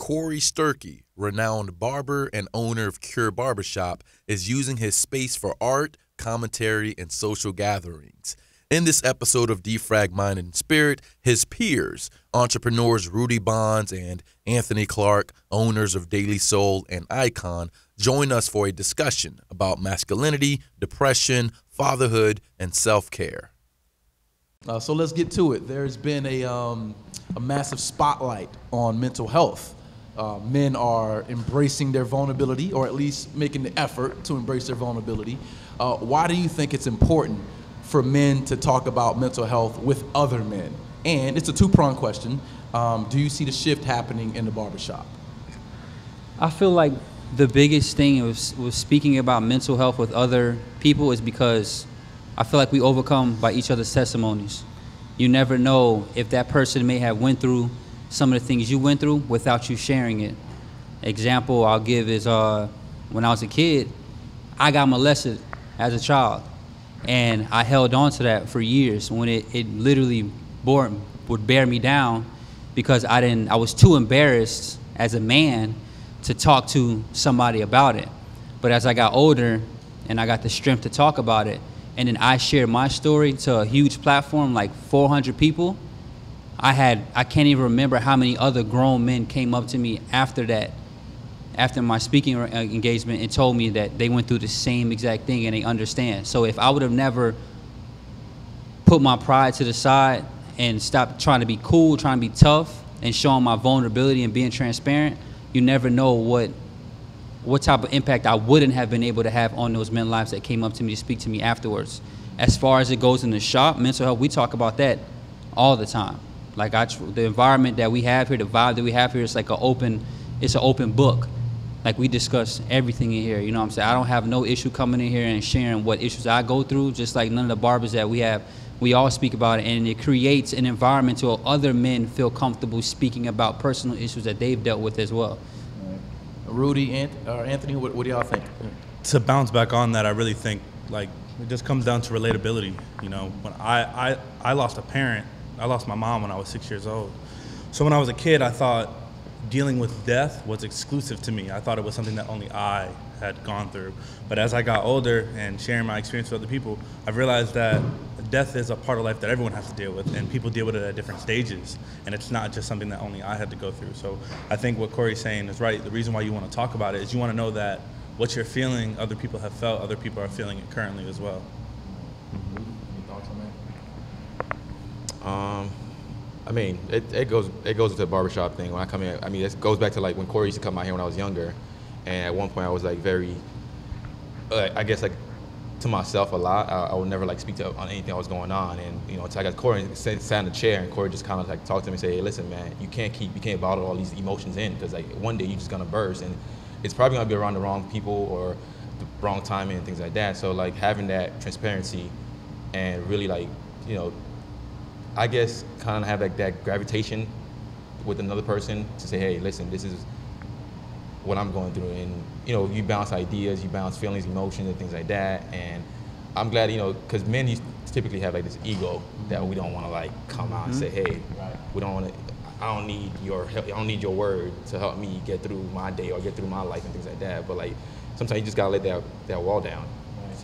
Sturkey, renowned barber and owner of Qure Barbershop, is using his space for art, commentary, and social gatherings. In this episode of Defrag Mind Spirit, his peers, entrepreneurs Rudy and Anthony Clark, owners of Daily Sole and I.C.O.N, join us for a discussion about masculinity, depression, fatherhood, and self-care. So let's get to it. There's been a massive spotlight on mental health. Men are embracing their vulnerability, or at least making the effort to embrace their vulnerability. Why do you think it's important for men to talk about mental health with other men? And it's a two-pronged question. Do you see the shift happening in the barbershop? I feel like the biggest thing was speaking about mental health with other people is because I feel like we overcome by each other's testimonies. You never know if that person may have went through some of the things you went through without you sharing it. Example I'll give is when I was a kid, I got molested as a child. And I held on to that for years when it literally would bear me down because I was too embarrassed as a man to talk to somebody about it. But as I got older and I got the strength to talk about it, and then I shared my story to a huge platform, like 400 people, I can't even remember how many other grown men came up to me after that, after my speaking engagement, and told me that they went through the same exact thing and they understand. So if I would have never put my pride to the side and stopped trying to be cool, trying to be tough, and showing my vulnerability and being transparent, you never know what type of impact I wouldn't have been able to have on those men's lives that came up to me to speak to me afterwards. As far as it goes in the shop, mental health, we talk about that all the time. Like the environment that we have here, the vibe that we have here, it's like it's an open book. Like we discuss everything in here, you know what I'm saying? I don't have no issue coming in here and sharing what issues I go through, just like none of the barbers that we have. We all speak about it, and it creates an environment where other men feel comfortable speaking about personal issues that they've dealt with as well. Rudy, Anthony, what do y'all think? To bounce back on that, I really think like it just comes down to relatability. You know, when I lost a parent, I lost my mom when I was 6 years old. So when I was a kid, I thought dealing with death was exclusive to me. I thought it was something that only I had gone through. But as I got older and sharing my experience with other people, I've realized that death is a part of life that everyone has to deal with, and people deal with it at different stages. And it's not just something that only I had to go through. So I think what Corey's saying is right. The reason why you want to talk about it is you want to know that what you're feeling, other people have felt, other people are feeling it currently as well. Any thoughts on that? I mean, it goes into the barbershop thing. When I come in, I mean, it goes back to like when Corey used to come out here when I was younger, and at one point I was like very, I guess like to myself a lot. I would never like speak on anything that was going on, and you know, so I got Corey sat in the chair, and Corey just kind of like talked to me and say, hey, listen, man, you can't bottle all these emotions in, because like one day you're just gonna burst, and it's probably gonna be around the wrong people or the wrong timing and things like that. So like having that transparency and really like, you know, I guess kind of have like that gravitation with another person to say, hey, listen, this is what I'm going through. And, you know, you bounce ideas, you bounce feelings, emotions, and things like that. And I'm glad, you know, because men typically have like this ego that we don't want to like come out and say, hey, we don't want to, I don't need your help, I don't need your word to help me get through my day or get through my life and things like that. But like, sometimes you just gotta let that wall down.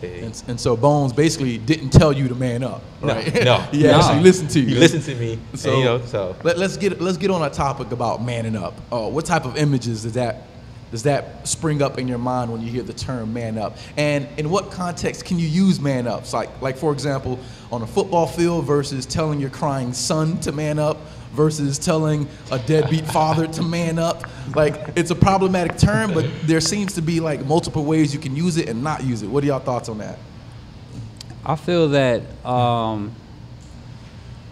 And so Bones basically didn't tell you to man up, right? No. He actually listened to you. He listened to me. So, and, you know, so let's get on a topic about manning up. What type of images does that spring up in your mind when you hear the term man up? And in what context can you use man ups? Like for example, on a football field versus telling your crying son to man up versus telling a deadbeat father to man up. Like, it's a problematic term, but there seems to be like multiple ways you can use it and not use it. What are y'all thoughts on that? I feel that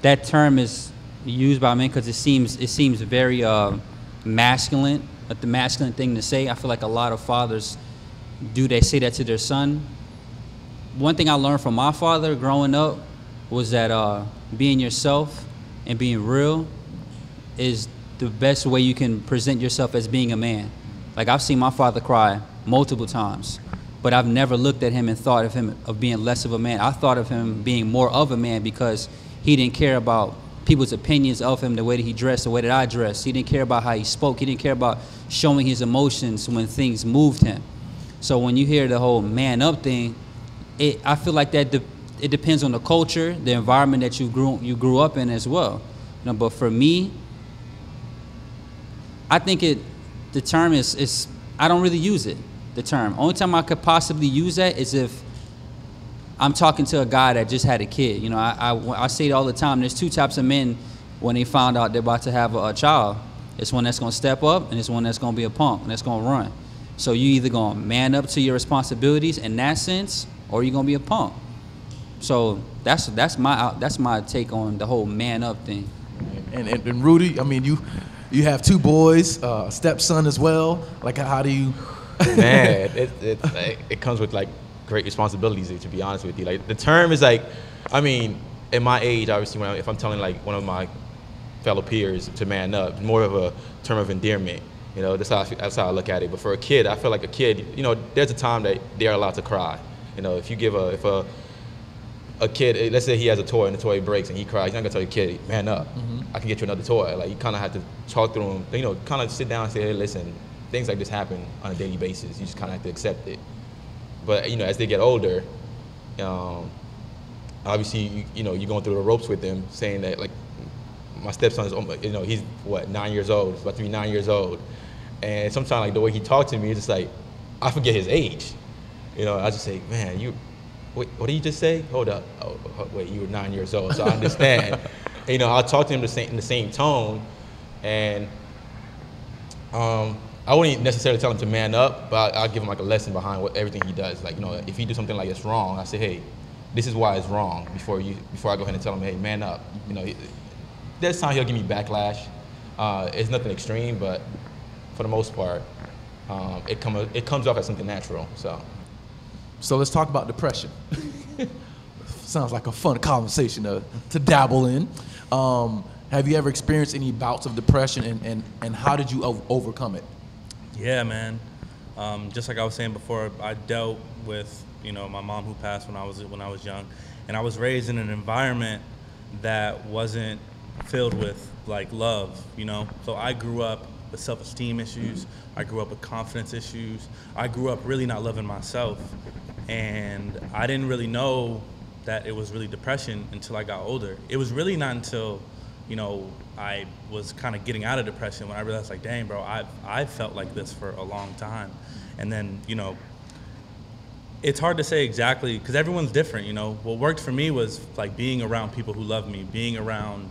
that term is used by men because it seems very masculine, like the masculine thing to say. I feel like a lot of fathers they say that to their son. One thing I learned from my father growing up was that being yourself and being real is the best way you can present yourself as being a man. Like, I've seen my father cry multiple times, but I've never looked at him and thought of him of being less of a man. I thought of him being more of a man because he didn't care about people's opinions of him, the way that he dressed, the way that I dressed. He didn't care about how he spoke. He didn't care about showing his emotions when things moved him. So when you hear the whole man up thing, I feel like that it depends on the culture, the environment that you grew up in as well. You know, but for me, I think the term is I don't really use it. The term. Only time I could possibly use that is if I'm talking to a guy that just had a kid. You know, I say it all the time. There's two types of men when they found out they're about to have a child. It's one that's gonna step up, and it's one that's gonna be a punk and that's gonna run. So you either gonna man up to your responsibilities in that sense, or you're gonna be a punk. So that's my take on the whole man up thing. And Rudy, I mean, you have two boys, stepson as well. Like, how do you? Man, it comes with like great responsibilities, to be honest with you. Like, the term is like, I mean, at my age, obviously, if I'm telling like one of my fellow peers to man up, more of a term of endearment. You know, that's how I look at it. But for a kid, I feel like a kid, you know, there's a time that they're allowed to cry. You know, if a kid, let's say he has a toy and the toy breaks and he cries, you're not gonna tell your kid, man up, I can get you another toy. Like, you kind of have to talk through him, you know, kind of sit down and say, hey, listen, things like this happen on a daily basis. You just kind of have to accept it. But, you know, as they get older, obviously, you know, you're going through the ropes with them, saying that, like, my stepson is, you know, he's, 9 years old, he's about to be 9 years old. And sometimes, like, the way he talked to me, it's just like, I forget his age. You know, I just say, man, wait, what did you just say? Hold up. Oh, wait, you were 9 years old, so I understand. And, you know, I'll talk to him in the same tone, and I wouldn't necessarily tell him to man up, but I'll give him like a lesson behind everything he does. Like, you know, if he do something like it's wrong, I say, hey, this is why it's wrong, before I go ahead and tell him, hey, man up. You know, there's time he'll give me backlash. It's nothing extreme, but for the most part, it comes off as something natural. So let's talk about depression. Sounds like a fun conversation to dabble in. Have you ever experienced any bouts of depression, and how did you overcome it? Yeah, man. Just like I was saying before, I dealt with, you know, my mom who passed when I was young, and I was raised in an environment that wasn't filled with like love, you know. So I grew up with self-esteem issues. I grew up with confidence issues. I grew up really not loving myself, and I didn't really know that it was really depression until I got older. It was really not until, you know, I was kind of getting out of depression when I realized, like, dang, bro, I've felt like this for a long time. And then, you know, it's hard to say exactly, because everyone's different, you know. What worked for me was like being around people who love me, being around,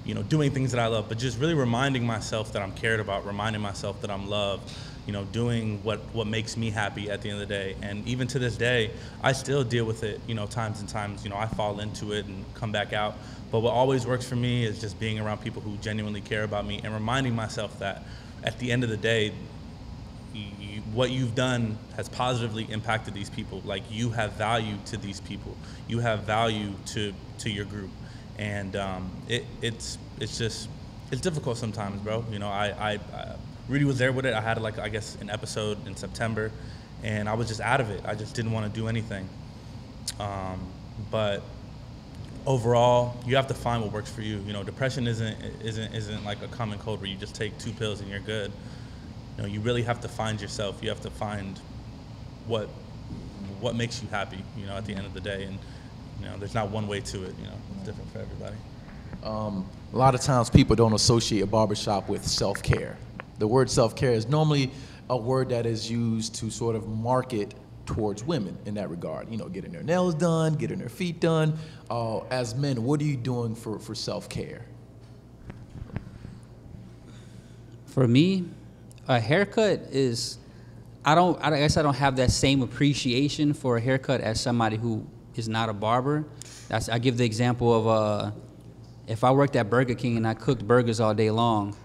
you know, doing things that I love, but just really reminding myself that I'm cared about, reminding myself that I'm loved, you know, doing what makes me happy at the end of the day. And even to this day, I still deal with it, you know, times and times, you know, I fall into it and come back out. But what always works for me is just being around people who genuinely care about me and reminding myself that at the end of the day, what you've done has positively impacted these people. Like, you have value to these people. You have value to your group. And it's difficult sometimes, bro. You know, Rudy was there with it. I had, like, I guess, an episode in September, and I was just out of it. I just didn't want to do anything. But overall, you have to find what works for you. You know, depression isn't like a common cold where you just take 2 pills and you're good. You know, you really have to find yourself. You have to find what makes you happy, you know, at the end of the day. And, you know, there's not one way to it, you know. It's different for everybody. A lot of times people don't associate a barbershop with self-care. The word self-care is normally a word that is used to sort of market towards women in that regard. You know, getting their nails done, getting their feet done. As men, what are you doing for self-care? For me, a haircut is, I guess I don't have that same appreciation for a haircut as somebody who is not a barber. I give the example of if I worked at Burger King and I cooked burgers all day long,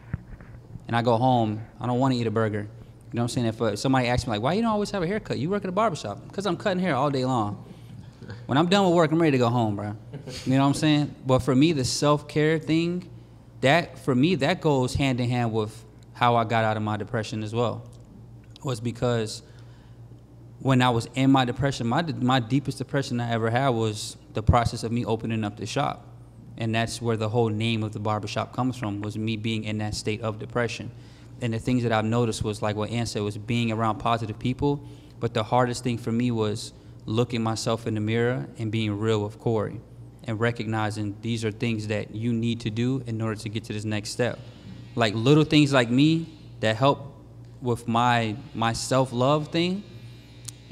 and I go home, I don't want to eat a burger. You know what I'm saying? If somebody asks me, like, why you don't always have a haircut? You work at a barbershop. Because I'm cutting hair all day long. When I'm done with work, I'm ready to go home, bro. You know what I'm saying? But for me, the self-care thing, that goes hand in hand with how I got out of my depression as well. Was because when I was in my depression, my deepest depression I ever had was the process of me opening up the shop. And that's where the whole name of the barbershop comes from, was me being in that state of depression. And the things that I've noticed was, like what Ann said, was being around positive people. But the hardest thing for me was looking myself in the mirror and being real with Qure and recognizing these are things that you need to do in order to get to this next step. Like little things like me that help with my self-love thing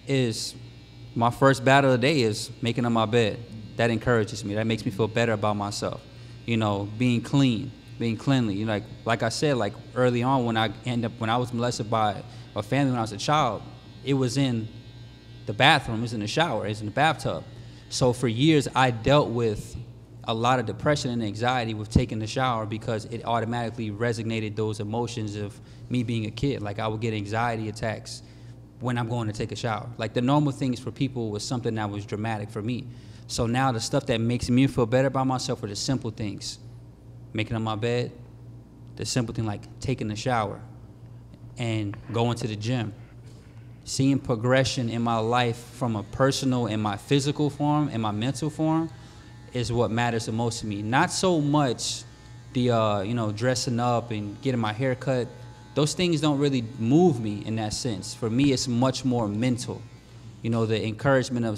is my first battle of the day is making up my bed. That encourages me. That makes me feel better about myself. You know, being clean, being cleanly. You know, like I said, like early on when I was molested by a family when I was a child, it was in the bathroom, it was in the shower, it was in the bathtub. So for years I dealt with a lot of depression and anxiety with taking the shower because it automatically resonated those emotions of me being a kid. Like I would get anxiety attacks when I'm going to take a shower. Like the normal things for people was something that was dramatic for me. So now the stuff that makes me feel better about myself are the simple things. Making up my bed, the simple thing like taking a shower and going to the gym. Seeing progression in my life from a personal and my physical form and my mental form is what matters the most to me. Not so much the, you know, dressing up and getting my hair cut. Those things don't really move me in that sense. For me, it's much more mental. You know, the encouragement of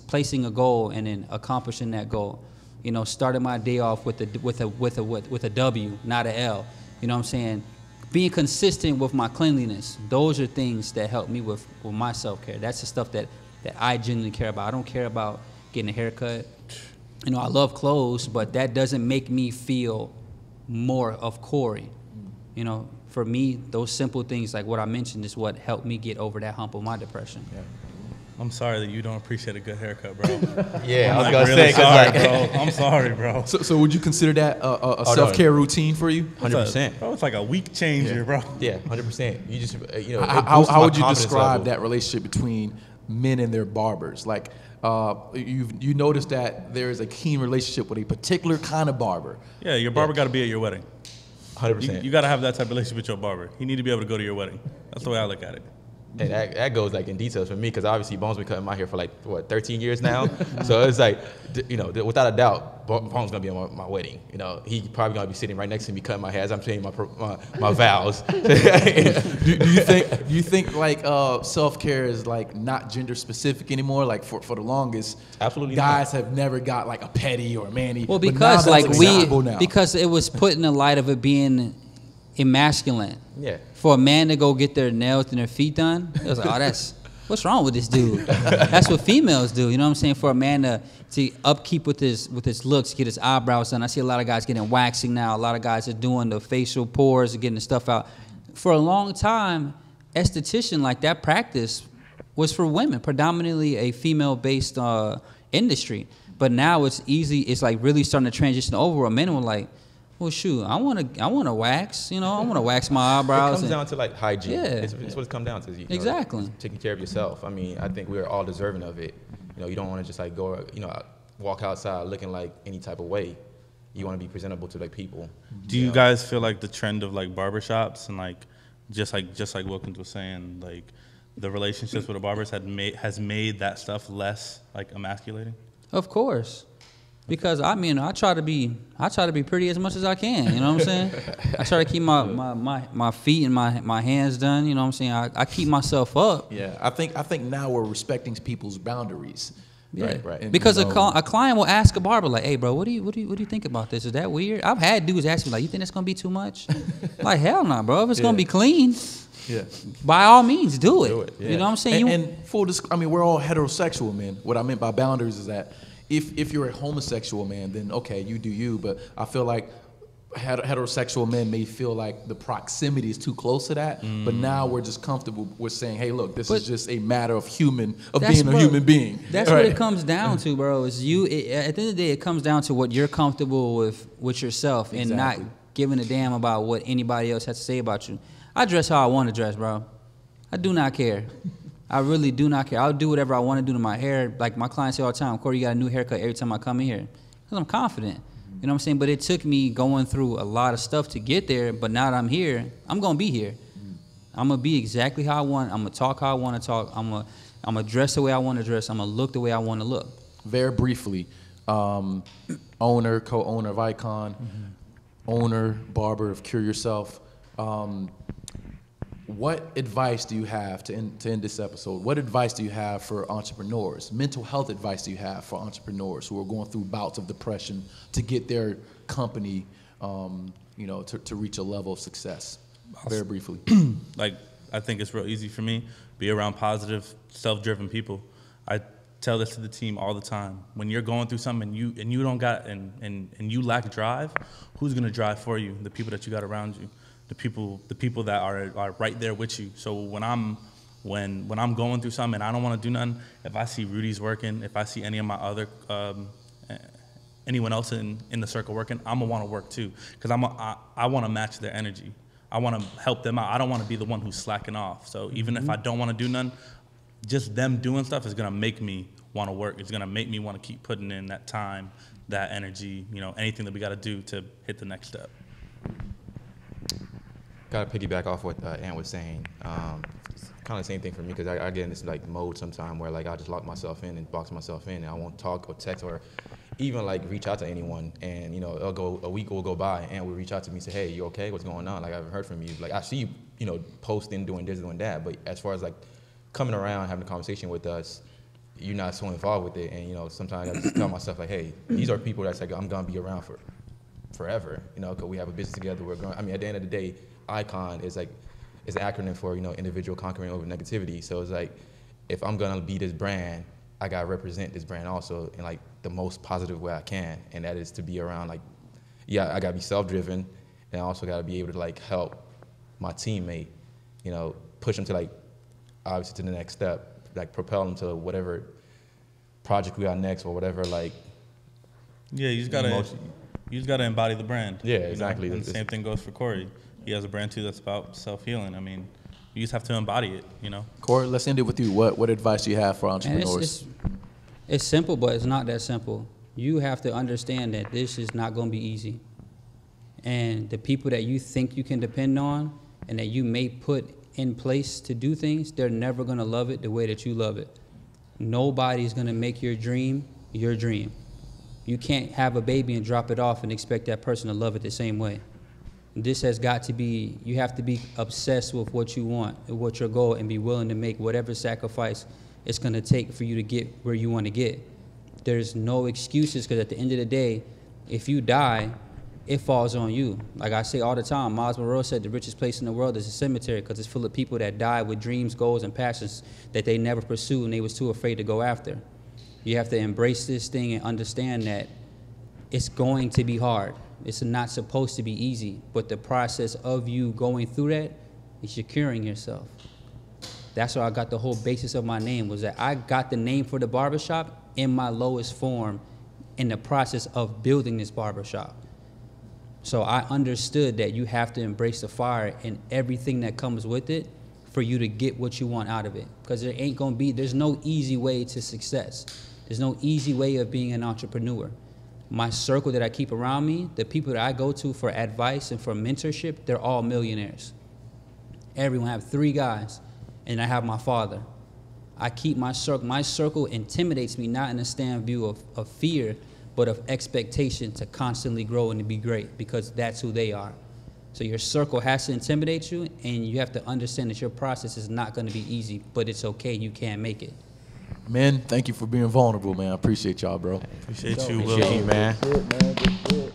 placing a goal and then accomplishing that goal. You know, starting my day off with a W, not a L. You know what I'm saying? Being consistent with my cleanliness. Those are things that help me with my self-care. That's the stuff that I genuinely care about. I don't care about getting a haircut. You know, I love clothes, but that doesn't make me feel more of Qure. You know, for me, those simple things like what I mentioned is what helped me get over that hump of my depression. Yeah. I'm sorry that you don't appreciate a good haircut, bro. Yeah, I'm I was gonna really say, sorry, bro. I'm sorry, bro. So would you consider that a self-care routine for you? 100%. Bro, it's like a week changer, bro. Yeah, 100%. You just, you know, How would you describe that relationship between men and their barbers? Like, you notice that there is a keen relationship with a particular kind of barber. Yeah, your barber got to be at your wedding. 100%. You got to have that type of relationship with your barber. He need to be able to go to your wedding. That's the way I look at it. And that goes like in details for me because obviously Bones been cutting my hair for like what 13 years now. So it's like, you know, without a doubt, Bones gonna be on my wedding. You know, he probably gonna be sitting right next to me cutting my hair as I'm saying my vows. do you think like self-care is like not gender specific anymore? Like for the longest, absolutely guys have never got like a petty or a mani. Well, because like now. because it was put in the light of it being emasculine. Yeah. For a man to go get their nails and their feet done, it was like, oh, what's wrong with this dude? That's what females do. You know what I'm saying? For a man to upkeep with his looks, get his eyebrows done. I see a lot of guys getting waxing now. A lot of guys are doing the facial pores and getting the stuff out. For a long time, esthetician, like that practice was for women, predominantly a female-based industry. But now it's easy. It's like really starting to transition over where men were like, well, shoot, I want to wax, you know, I want to wax my eyebrows. It comes down to like hygiene. Yeah. It's what it comes down to. You know, exactly. Taking care of yourself. I mean, I think we're all deserving of it. You know, you don't want to just like go, you know, walk outside looking like any type of way. You want to be presentable to like people. Do you guys feel like the trend of like barbershops and like just like Wilkins was saying, like the relationships with the barbers has made that stuff less like emasculating? Of course. Because I mean, I try to be pretty as much as I can. You know what I'm saying? I try to keep my feet and my hands done. You know what I'm saying? I keep myself up. Yeah, I think now we're respecting people's boundaries. Yeah. Right. And, because you know, a client will ask a barber like, "Hey, bro, what do you think about this? Is that weird?" I've had dudes ask me like, "You think that's gonna be too much?" Like, hell no, bro. If it's gonna be clean, yeah, by all means, do it. Yeah. You know what I'm saying? And full I mean, we're all heterosexual men. What I meant by boundaries is that if you're a homosexual man, then okay, you do you. But I feel like heterosexual men may feel like the proximity is too close to that. But now we're just comfortable with saying, hey, look, this is just a matter of being a human being. That's what it comes down to, bro. Is at the end of the day, it comes down to what you're comfortable with yourself and not giving a damn about what anybody else has to say about you. I dress how I want to dress, bro. I do not care. I really do not care. I'll do whatever I want to do to my hair. Like my clients say all the time, Qure, you got a new haircut every time I come in here. Because I'm confident. You know what I'm saying? But it took me going through a lot of stuff to get there. But now that I'm here, I'm going to be here. I'm going to be exactly how I want. I'm going to talk how I want to talk. I'm going to dress the way I want to dress. I'm going to look the way I want to look. Very briefly, owner, co-owner of I.C.O.N, owner, barber of Qure Yourself. What advice do you have to end this episode? What advice do you have for entrepreneurs? Mental health advice do you have for entrepreneurs who are going through bouts of depression to get their company, to reach a level of success? Very briefly. Like, I think it's real easy for me. Be around positive, self-driven people. I tell this to the team all the time. When you're going through something and you don't got and you lack drive, who's gonna drive for you? The people that you got around you. The people that are right there with you. So when I'm going through something and I don't want to do nothing, if I see Rudy's working, if I see any of my other anyone else in the circle working, I'm gonna want to work too, because I want to match their energy. I want to help them out. I don't want to be the one who's slacking off. So even if I don't want to do nothing, just them doing stuff is gonna make me want to work. It's gonna make me want to keep putting in that time, that energy, anything that we got to do to hit the next step. Got to piggyback off what Ant was saying. Kind of the same thing for me, because I get in this like mode sometime where like I just lock myself in and box myself in, and I won't talk or text or even like reach out to anyone. And a week will go by, and will reach out to me and say, "Hey, you okay? What's going on? Like I haven't heard from you. Like I see you, posting, doing this, doing that. But as far as like coming around, having a conversation with us, you're not so involved with it. And sometimes I just tell myself like, hey, these are people that's like I'm gonna be around for forever. Because we have a business together. We're going. I mean, at the end of the day, I.C.O.N is an acronym for individual conquering over negativity. So it's like, if I'm gonna be this brand, I gotta represent this brand also in like the most positive way I can, and that is to be around like, I gotta be self-driven, and I also gotta be able to like help my teammate, push them to like obviously to the next step, like propel them to whatever project we got next or whatever like. Yeah, you just gotta embody the brand. Yeah, exactly. And the same thing goes for Corey. He has a brand too that's about self-healing. I mean, you just have to embody it, Corey, let's end it with you. What advice do you have for entrepreneurs? It's simple, but it's not that simple. You have to understand that this is not going to be easy. And the people that you think you can depend on and that you may put in place to do things, they're never going to love it the way that you love it. Nobody's going to make your dream your dream. You can't have a baby and drop it off and expect that person to love it the same way. This has got to be, you have to be obsessed with what you want, what your goal, and be willing to make whatever sacrifice it's going to take for you to get where you want to get. There's no excuses, because at the end of the day, if you die, it falls on you. Like I say all the time, Miles Monroe said the richest place in the world is a cemetery, because it's full of people that died with dreams, goals, and passions that they never pursued and they was too afraid to go after. You have to embrace this thing and understand that it's going to be hard. It's not supposed to be easy, but the process of you going through that is you're curing yourself. That's why I got the whole basis of my name, was that I got the name for the barbershop in my lowest form in the process of building this barbershop. So I understood that you have to embrace the fire and everything that comes with it for you to get what you want out of it. Because there's no easy way to success. There's no easy way of being an entrepreneur. My circle that I keep around me, the people that I go to for advice and for mentorship, they're all millionaires. Everyone. I have 3 guys, and I have my father. I keep my circle. My circle intimidates me, not in a stand view of fear, but of expectation to constantly grow and to be great, because that's who they are. So your circle has to intimidate you, and you have to understand that your process is not going to be easy, but it's okay. You can make it. Men, thank you for being vulnerable, man. I appreciate y'all, bro. Appreciate you, Appreciate you, man. Good, man. Good.